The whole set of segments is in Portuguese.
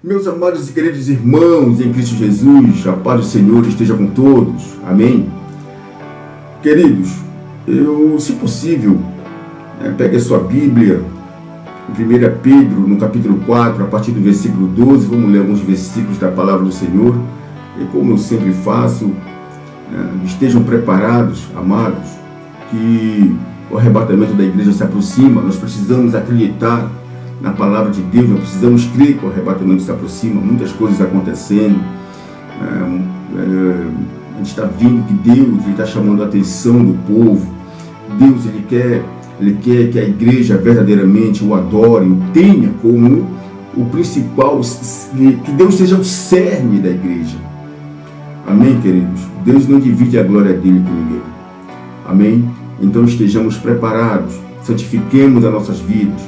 Meus amados e queridos irmãos em Cristo Jesus, a paz do Senhor esteja com todos. Amém? Queridos, se possível, pegue a sua Bíblia, em 1 Pedro, no capítulo 4, a partir do versículo 12, vamos ler alguns versículos da palavra do Senhor. E como eu sempre faço, estejam preparados, amados, que o arrebatamento da igreja se aproxima. Nós precisamos acreditar na palavra de Deus, nós precisamos crer que o arrebatamento se aproxima, muitas coisas acontecendo. A gente está vendo que Deus está chamando a atenção do povo. Deus ele quer que a igreja verdadeiramente o adore, o tenha como o principal, que Deus seja o cerne da igreja. Amém, queridos? Deus não divide a glória dele com ninguém. Amém? Então estejamos preparados, santifiquemos as nossas vidas.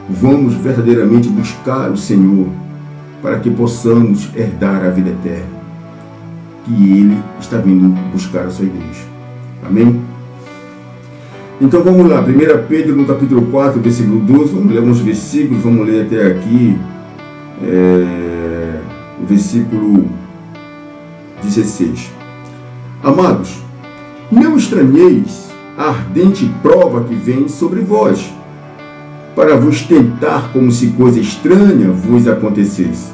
Vamos verdadeiramente buscar o Senhor para que possamos herdar a vida eterna, que Ele está vindo buscar a sua igreja. Amém? Então vamos lá, 1 Pedro no capítulo 4, versículo 12, vamos ler uns versículos, vamos ler até aqui, o versículo 16. Amados, não estranheis a ardente prova que vem sobre vós, para vos tentar como se coisa estranha vos acontecesse.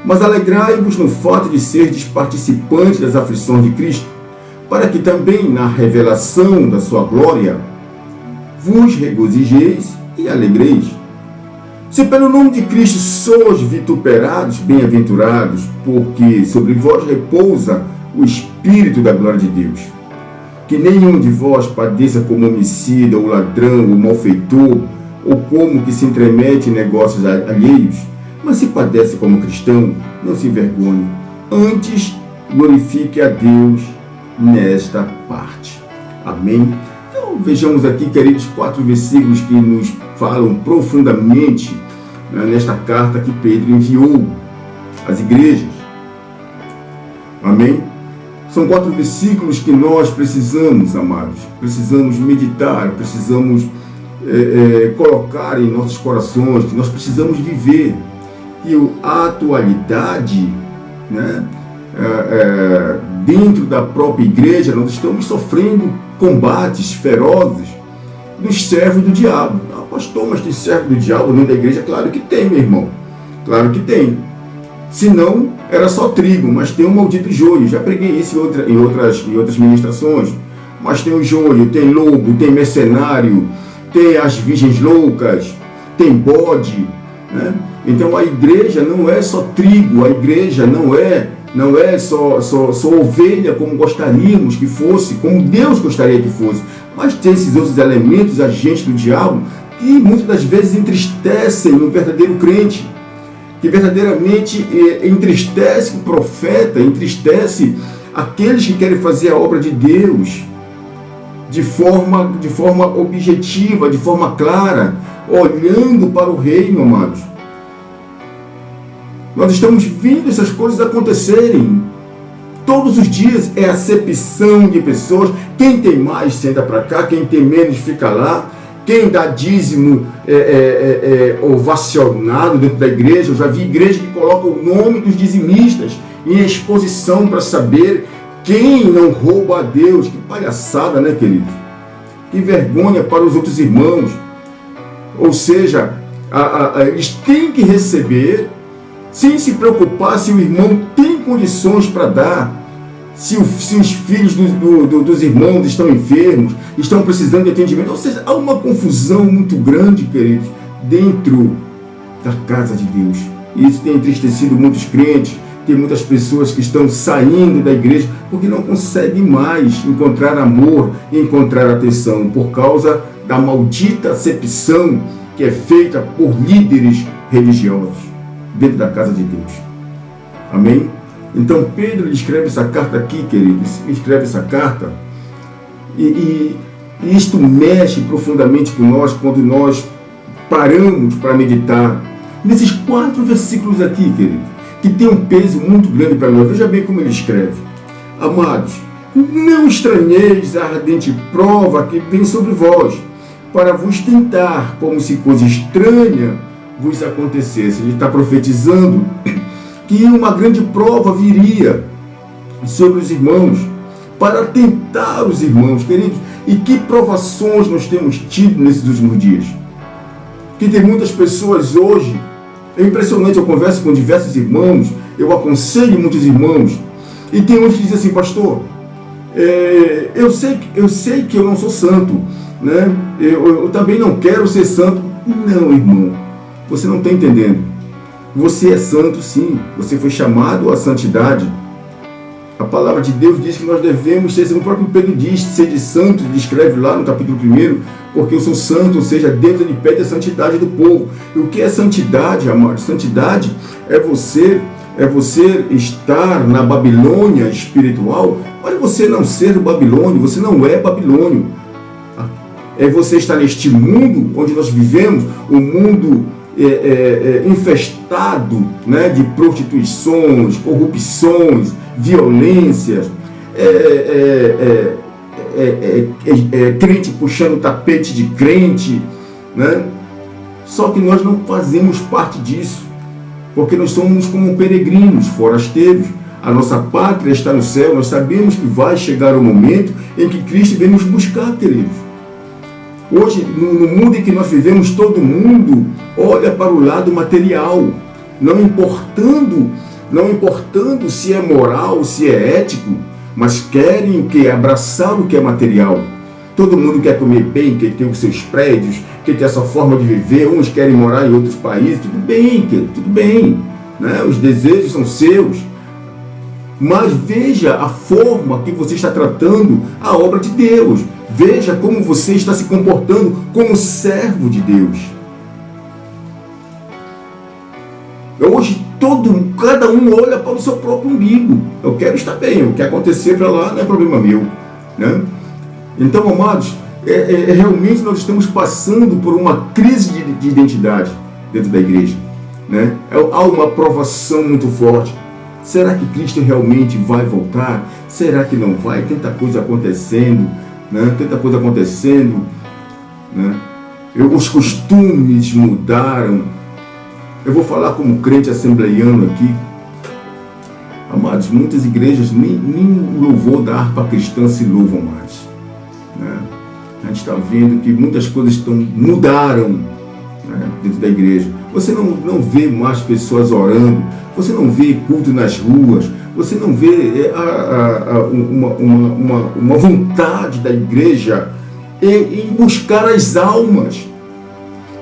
Mas alegrai-vos no fato de serdes participantes das aflições de Cristo, para que também na revelação da sua glória vos regozijeis e alegreis. Se pelo nome de Cristo sois vituperados, bem-aventurados, porque sobre vós repousa o Espírito da glória de Deus. Que nenhum de vós padeça como homicida, ou ladrão, ou malfeitor, ou como que se intromete em negócios alheios, mas se padece como cristão, não se envergonhe, antes glorifique a Deus nesta parte. Amém? Então vejamos aqui, queridos, 4 versículos que nos falam profundamente nesta carta que Pedro enviou às igrejas. Amém? São 4 versículos que nós precisamos, amados, precisamos meditar, precisamos colocar em nossos corações, que nós precisamos viver. E a atualidade, dentro da própria igreja, nós estamos sofrendo combates ferozes dos servos do diabo. Ah, pastor, mas tem servo do diabo dentro da igreja? Claro que tem, meu irmão. Claro que tem. Se não, era só trigo, mas tem um maldito joio. Já preguei isso em outras ministrações. Mas tem o joio, tem lobo, tem mercenário, tem as virgens loucas, tem bode, né? Então a igreja não é só trigo, a igreja não é só ovelha como gostaríamos que fosse, como Deus gostaria que fosse, mas tem esses outros elementos, agentes do diabo, que muitas das vezes entristecem o verdadeiro crente, que verdadeiramente entristece o profeta, entristece aqueles que querem fazer a obra de Deus de forma objetiva, de forma clara, olhando para o reino, amados. Nós estamos vendo essas coisas acontecerem todos os dias. É acepção de pessoas. Quem tem mais senta para cá, quem tem menos fica lá. Quem dá dízimo ovacionado dentro da igreja. Eu já vi igreja que coloca o nome dos dizimistas em exposição para saber quem não rouba a Deus. Que palhaçada, né, queridos? Que vergonha para os outros irmãos. Ou seja, eles têm que receber sem se preocupar se o irmão tem condições para dar, se os filhos dos irmãos estão enfermos, estão precisando de atendimento. Ou seja, há uma confusão muito grande, queridos, dentro da casa de Deus. E isso tem entristecido muitos crentes. Tem muitas pessoas que estão saindo da igreja porque não conseguem mais encontrar amor, encontrar atenção, por causa da maldita acepção que é feita por líderes religiosos dentro da casa de Deus. Amém? Então Pedro escreve essa carta aqui, queridos, escreve essa carta e isto mexe profundamente com nós quando nós paramos para meditar nesses 4 versículos aqui, queridos, que tem um peso muito grande para nós. Veja bem como ele escreve. Amados, não estranheis a ardente prova que vem sobre vós, para vos tentar, como se coisa estranha vos acontecesse. Ele está profetizando que uma grande prova viria sobre os irmãos, para tentar os irmãos, queridos. E que provações nós temos tido nesses últimos dias? Que tem muitas pessoas hoje, é impressionante, eu converso com diversos irmãos, eu aconselho muitos irmãos, e tem uns que dizem assim: pastor, eu sei que eu não sou santo, né? Eu também não quero ser santo. Não, irmão, você não está entendendo. Você é santo, sim. Você foi chamado à santidade. A palavra de Deus diz que nós devemos ser, o próprio Pedro diz, ser de santo, ele escreve lá no capítulo 1, porque eu sou santo, ou seja, Deus ele pede a santidade do povo. E o que é santidade, amados? Santidade é você estar na Babilônia espiritual, mas você não ser Babilônio, você não é Babilônio. É você estar neste mundo onde nós vivemos, um mundo infestado, né, de prostituições, corrupções, violências, crente puxando o tapete de crente, né? Só que nós não fazemos parte disso, porque nós somos como peregrinos, forasteiros. A nossa pátria está no céu. Nós sabemos que vai chegar o momento em que Cristo vem nos buscar, queridos. Hoje, no mundo em que nós vivemos, todo mundo olha para o lado material, não importando se é moral, se é ético, mas querem abraçar o que é material. Todo mundo quer comer bem, quer ter os seus prédios, quer ter essa forma de viver. Uns querem morar em outros países. Tudo bem, tudo bem, né? Os desejos são seus. Mas veja a forma que você está tratando a obra de Deus. Veja como você está se comportando como servo de Deus. Hoje, cada um olha para o seu próprio umbigo. Eu quero estar bem, o que acontecer para lá não é problema meu, né? Então, amados, realmente nós estamos passando por uma crise de identidade dentro da igreja, né? Há uma provação muito forte. Será que Cristo realmente vai voltar? Será que não vai? Tanta coisa acontecendo, né? Né? Os costumes mudaram. Eu vou falar como crente assembleiano aqui. Amados, muitas igrejas nem o louvor da harpa cristã se louvam mais, né? A gente está vendo que muitas coisas mudaram, né, dentro da igreja. Você não vê mais pessoas orando, você não vê culto nas ruas, você não vê uma vontade da igreja em buscar as almas,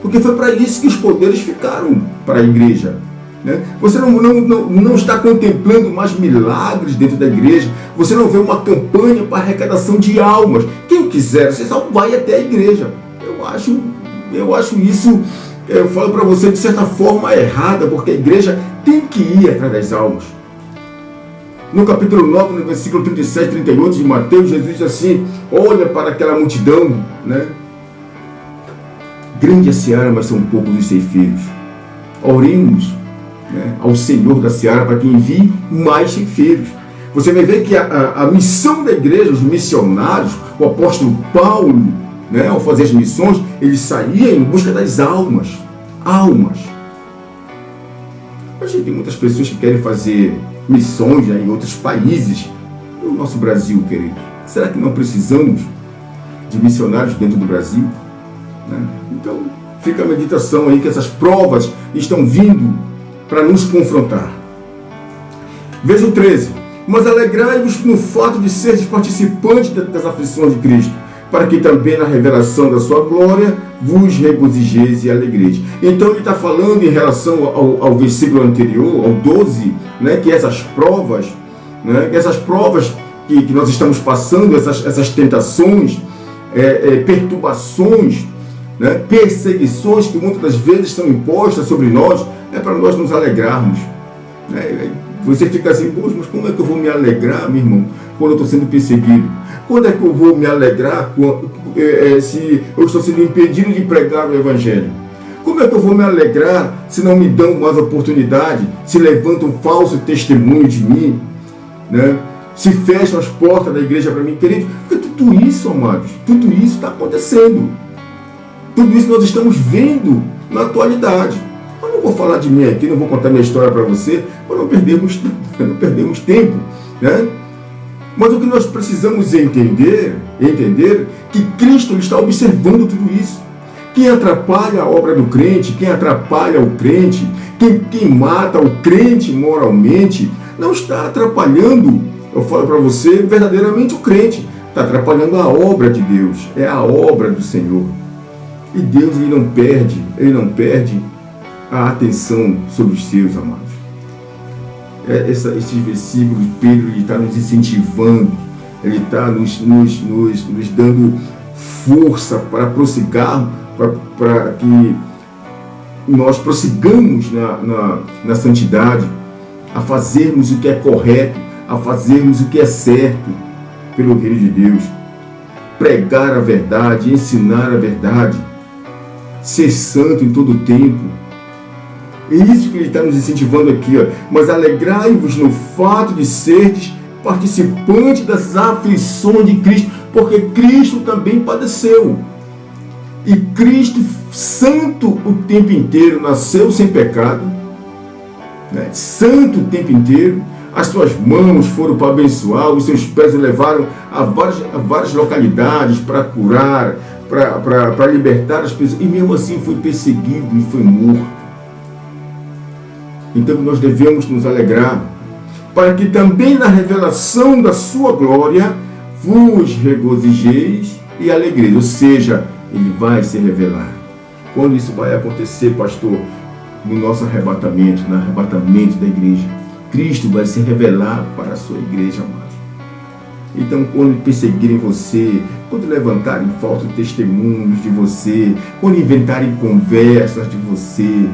porque foi para isso que os poderes ficaram para a igreja, né? Você não está contemplando mais milagres dentro da igreja. Você não vê uma campanha para arrecadação de almas. Quem quiser, você só vai até a igreja. Eu acho isso, eu falo para você, de certa forma errada, porque a igreja tem que ir atrás das almas. No capítulo 9, no versículo 37 e 38 de Mateus, Jesus diz assim: olha para aquela multidão, né? Grande a seara, mas são poucos os ceifeiros. Oremos, né, ao Senhor da seara para que envie mais ceifeiros. Você vai ver que a missão da igreja, os missionários, o apóstolo Paulo, né, ao fazer as missões, ele saía em busca das almas. Hoje tem muitas pessoas que querem fazer missões, né, em outros países. No nosso Brasil, querido, será que não precisamos de missionários dentro do Brasil, né? Então, fica a meditação aí, que essas provas estão vindo para nos confrontar. Veja o 13. Mas alegrai-vos no fato de seres participantes das aflições de Cristo, para que também na revelação da sua glória vos regozijeis e alegreis. Então ele está falando em relação ao versículo anterior, ao 12, né, que essas provas, né, que nós estamos passando, essas tentações, perturbações, né, perseguições que muitas das vezes são impostas sobre nós, é para nós nos alegrarmos, né? Você fica assim: poxa, mas como é que eu vou me alegrar, meu irmão, quando eu estou sendo perseguido? Quando é que eu vou me alegrar se eu estou sendo impedido de pregar o Evangelho? Como é que eu vou me alegrar se não me dão mais oportunidade, se levantam um falso testemunho de mim, né? Se fecham as portas da igreja para mim, querido? Porque tudo isso, amados, tudo isso está acontecendo. Tudo isso nós estamos vendo na atualidade. vou falar de mim aqui, não vou contar minha história para você, para não perdermos tempo, né? Mas o que nós precisamos entender que Cristo está observando tudo isso. Quem atrapalha a obra do crente, quem atrapalha o crente, quem mata o crente moralmente, não está atrapalhando, eu falo para você, verdadeiramente o crente. Está atrapalhando a obra de Deus, é a obra do Senhor. E Deus ele não perde a atenção sobre os seus, amados. Esses versículos, Pedro está nos incentivando, ele está nos dando força para prosseguir, para que nós prossigamos na santidade, a fazermos o que é correto, a fazermos o que é certo pelo reino de Deus, pregar a verdade, ensinar a verdade, ser santo em todo o tempo. É isso que ele está nos incentivando aqui, ó. Mas alegrai-vos no fato de serdes participantes das aflições de Cristo, porque Cristo também padeceu. E Cristo, santo o tempo inteiro, nasceu sem pecado, né? Santo o tempo inteiro. As suas mãos foram para abençoar, os seus pés o levaram a várias localidades para curar, para libertar as pessoas. E mesmo assim foi perseguido e foi morto. Então nós devemos nos alegrar, para que também na revelação da sua glória vos regozijeis e alegreis. Ou seja, ele vai se revelar. Quando isso vai acontecer, pastor? No nosso arrebatamento, no arrebatamento da igreja. Cristo vai se revelar para a sua igreja, amado. Então, quando perseguirem você, quando levantarem falsos testemunhos de você, quando inventarem conversas de você,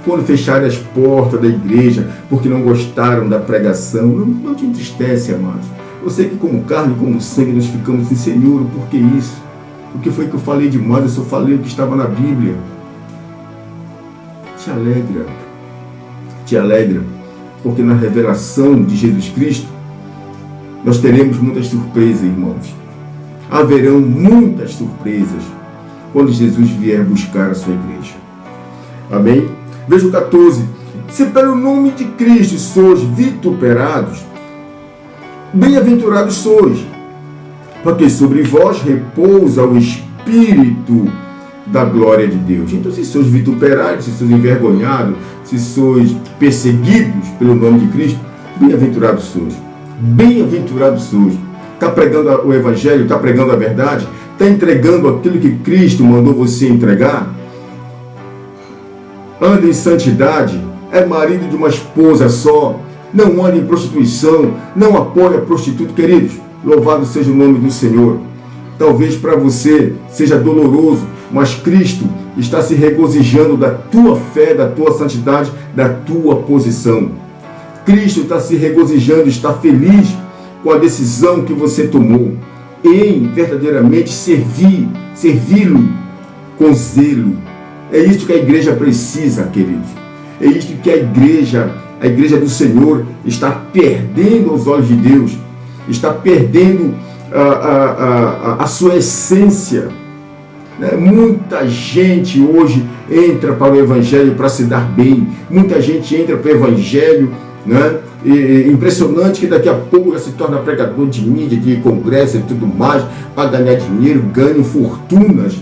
quando fecharem as portas da igreja porque não gostaram da pregação, não te entristece, amado. Eu sei que como carne, como sangue, nós ficamos assim, Senhor, por que isso? O que foi que eu falei demais? Eu só falei o que estava na Bíblia. Te alegra, porque na revelação de Jesus Cristo, nós teremos muitas surpresas, irmãos. Haverão muitas surpresas quando Jesus vier buscar a sua igreja. Amém? Veja o 14. Se pelo nome de Cristo sois vituperados, bem-aventurados sois, porque sobre vós repousa o Espírito da glória de Deus. Então, se sois vituperados, se sois envergonhados, se sois perseguidos pelo nome de Cristo, bem-aventurados sois. Bem-aventurados sois. Está pregando o Evangelho, está pregando a verdade, está entregando aquilo que Cristo mandou você entregar. Anda em santidade, é marido de uma esposa só, não anda em prostituição, não apoia prostituto, queridos. Louvado seja o nome do Senhor. Talvez para você seja doloroso, mas Cristo está se regozijando da tua fé, da tua santidade, da tua posição. Cristo está se regozijando, está feliz com a decisão que você tomou em verdadeiramente servi-lo com zelo. É isso que a igreja precisa, queridos. É isso que a igreja do Senhor está perdendo aos olhos de Deus. Está perdendo a sua essência. Muita gente hoje entra para o Evangelho para se dar bem. Muita gente entra para o Evangelho, né? Impressionante que daqui a pouco já se torna pregador de mídia, de congresso e tudo mais, para ganhar dinheiro, ganham fortunas.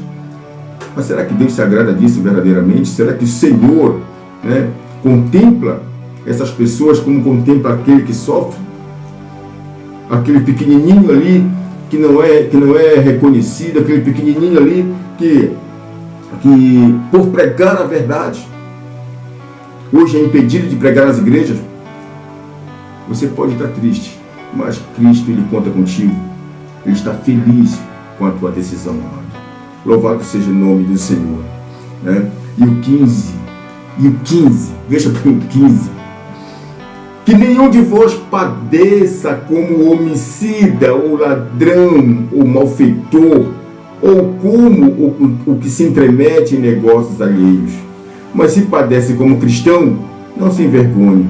Mas será que Deus se agrada disso verdadeiramente? Será que o Senhor, né, contempla essas pessoas como contempla aquele que sofre? Aquele pequenininho ali que não é reconhecido, aquele pequenininho ali que por pregar a verdade hoje é impedido de pregar nas igrejas. Você pode estar triste, mas Cristo, Ele conta contigo. Ele está feliz com a tua decisão, amado. Louvado seja o nome do Senhor, né? E o 15, veja bem o 15. Que nenhum de vós padeça como homicida, ou ladrão, ou malfeitor, ou como o que se entremete em negócios alheios. Mas se padece como cristão, não se envergonhe.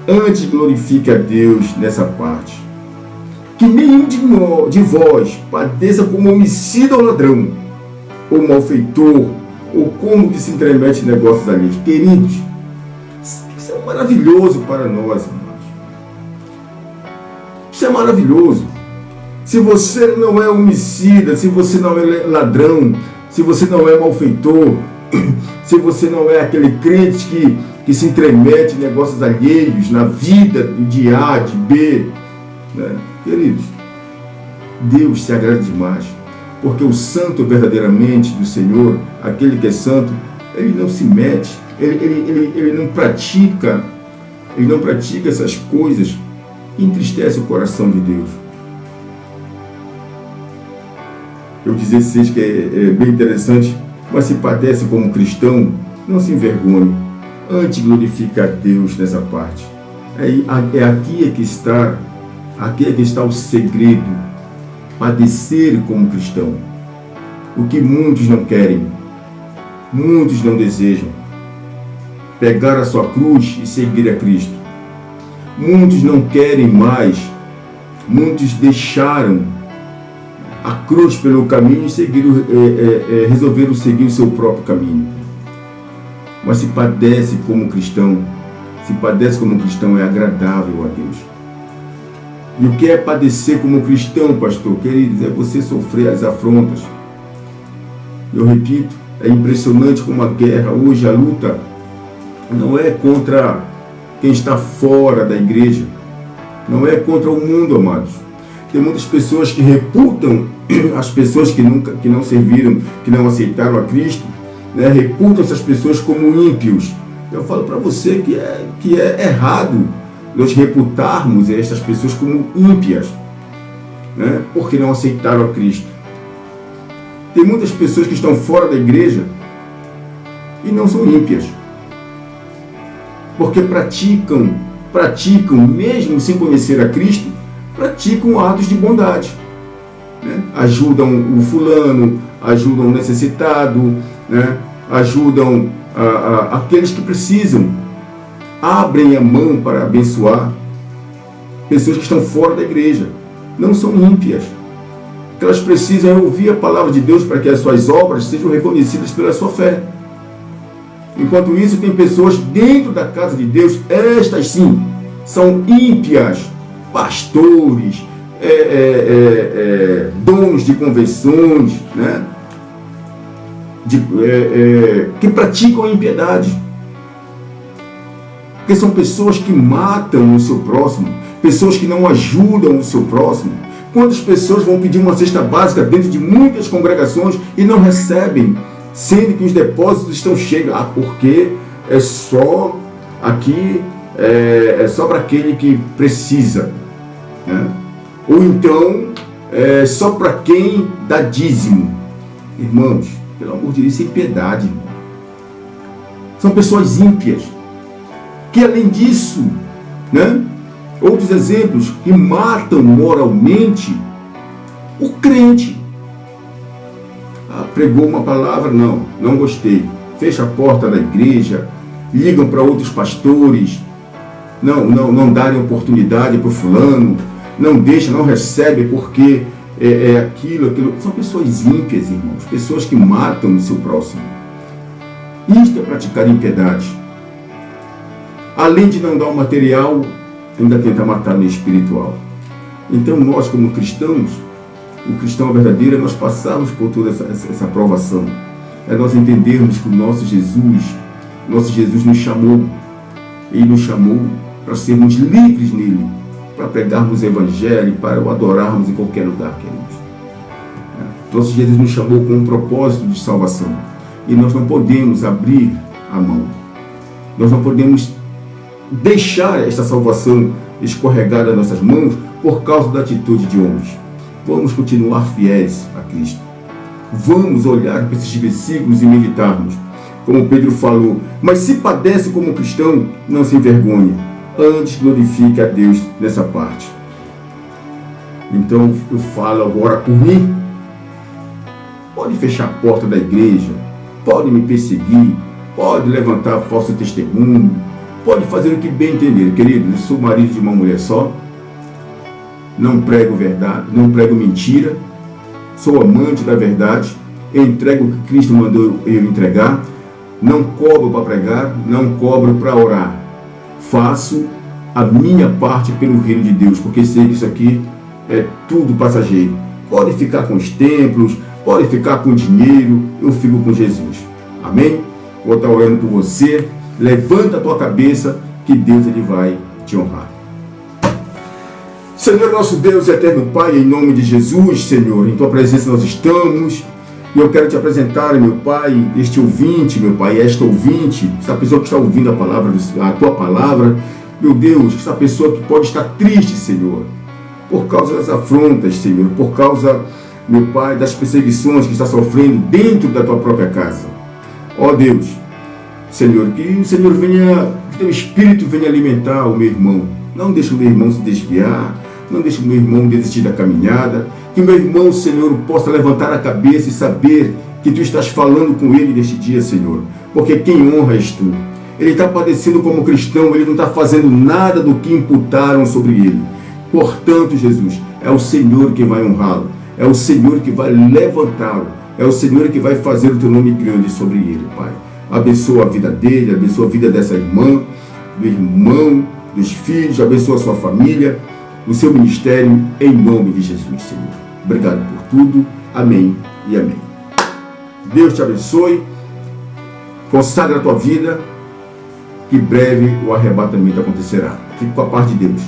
Antes glorifique a Deus nessa parte. Que nenhum de vós padeça como homicida ou ladrão, ou malfeitor, ou como que se entremete em negócios alheios. Queridos, Isso é maravilhoso para nós, irmãos. Isso é maravilhoso. Se você não é homicida, se você não é ladrão, se você não é malfeitor, se você não é aquele crente que se intromete em negócios alheios, na vida de A, de B, né? Queridos, Deus se agrada demais, porque o santo verdadeiramente do Senhor, aquele que é santo, ele não se mete, ele não pratica essas coisas que entristecem o coração de Deus. Eu 16 que é bem interessante, mas se padece como cristão, não se envergonhe, antes glorifica a Deus nessa parte. Aqui é que está o segredo, padecer como cristão. O que muitos não querem, muitos não desejam, pegar a sua cruz e seguir a Cristo. Muitos não querem mais, muitos deixaram a cruz pelo caminho e resolveram seguir o seu próprio caminho. Mas se padece como cristão, é agradável a Deus. E o que é padecer como cristão, pastor? Queridos, é você sofrer as afrontas. Eu repito, é impressionante como a guerra hoje, a luta, não é contra quem está fora da igreja, não é contra o mundo, amados. Tem muitas pessoas que reputam as pessoas que não serviram, que não aceitaram a Cristo, né? Reputam essas pessoas como ímpios. Eu falo para você que é errado nós reputarmos essas pessoas como ímpias, né? Porque não aceitaram a Cristo. Tem muitas pessoas que estão fora da igreja e não são ímpias, porque praticam, mesmo sem conhecer a Cristo, praticam atos de bondade, né? Ajudam o fulano, ajudam o necessitado, né? Ajudam aqueles que precisam, abrem a mão para abençoar. Pessoas que estão fora da igreja não são ímpias, que elas precisam ouvir a palavra de Deus para que as suas obras sejam reconhecidas pela sua fé. Enquanto isso, tem pessoas dentro da casa de Deus, estas sim, são ímpias, pastores, donos de convenções, né? Que praticam a impiedade. Porque são pessoas que matam o seu próximo, pessoas que não ajudam o seu próximo. Quantas pessoas vão pedir uma cesta básica dentro de muitas congregações e não recebem, sendo que os depósitos estão cheios? Porque é só aqui, é só para aquele que precisa, né? Ou então é só para quem dá dízimo. Irmãos, pelo amor de Deus, sem piedade, irmão. São pessoas ímpias que, além disso, né, outros exemplos, que matam moralmente o crente. Pregou uma palavra, não gostei, fecha a porta da igreja, ligam para outros pastores, não darem oportunidade para o fulano, não deixa, não recebe porque aquilo. São pessoas ímpias, irmãos, pessoas que matam o seu próximo. Isto é praticar impiedade. Além de não dar o material, ainda tenta matar no espiritual. Então nós, como cristãos, o cristão verdadeiro, nós passamos por toda essa provação. É nós entendermos que o nosso Jesus nos chamou. Ele nos chamou para sermos livres nele, para pregarmos o Evangelho, para o adorarmos em qualquer lugar, queridos. Nosso Jesus nos chamou com um propósito de salvação. E nós não podemos abrir a mão. Nós não podemos deixar esta salvação escorregar das nossas mãos por causa da atitude de homens. Vamos continuar fiéis a Cristo. Vamos olhar para esses versículos e meditarmos. Como Pedro falou, mas se padece como cristão, não se envergonhe. Antes glorifique a Deus nessa parte. Então eu falo agora por mim. Pode fechar a porta da igreja, pode me perseguir, pode levantar falso testemunho, pode fazer o que bem entender, querido. Eu sou marido de uma mulher só, não prego verdade, não prego mentira, sou amante da verdade, eu entrego o que Cristo mandou eu entregar, não cobro para pregar, não cobro para orar. faço a minha parte pelo reino de Deus, porque sei que isso aqui é tudo passageiro. Pode ficar com os templos, pode ficar com o dinheiro, eu fico com Jesus. Amém? Vou estar orando por você. Levanta a tua cabeça, que Deus ele vai te honrar. Senhor, nosso Deus, eterno Pai, em nome de Jesus, Senhor, em tua presença nós estamos. E eu quero te apresentar, meu Pai, este ouvinte, meu Pai, esta ouvinte, essa pessoa que está ouvindo a palavra, a tua palavra, meu Deus, essa pessoa que pode estar triste, Senhor, por causa das afrontas, Senhor, por causa, meu Pai, das perseguições que está sofrendo dentro da tua própria casa. Ó Deus, Senhor, que o Senhor venha, que teu Espírito venha alimentar o meu irmão. Não deixe o meu irmão se desviar, não deixe o meu irmão desistir da caminhada. Que o meu irmão, Senhor, possa levantar a cabeça e saber que tu estás falando com ele neste dia, Senhor. Porque quem honra és tu. Ele está padecendo como cristão, ele não está fazendo nada do que imputaram sobre ele. Portanto, Jesus, é o Senhor que vai honrá-lo. É o Senhor que vai levantá-lo. É o Senhor que vai fazer o teu nome grande sobre ele, Pai. Abençoa a vida dele, abençoa a vida dessa irmã, do irmão, dos filhos, abençoa a sua família, o seu ministério, em nome de Jesus, Senhor. Obrigado por tudo. Amém e amém. Deus te abençoe. Consagra a tua vida, que breve o arrebatamento acontecerá. Fique com a paz de Deus.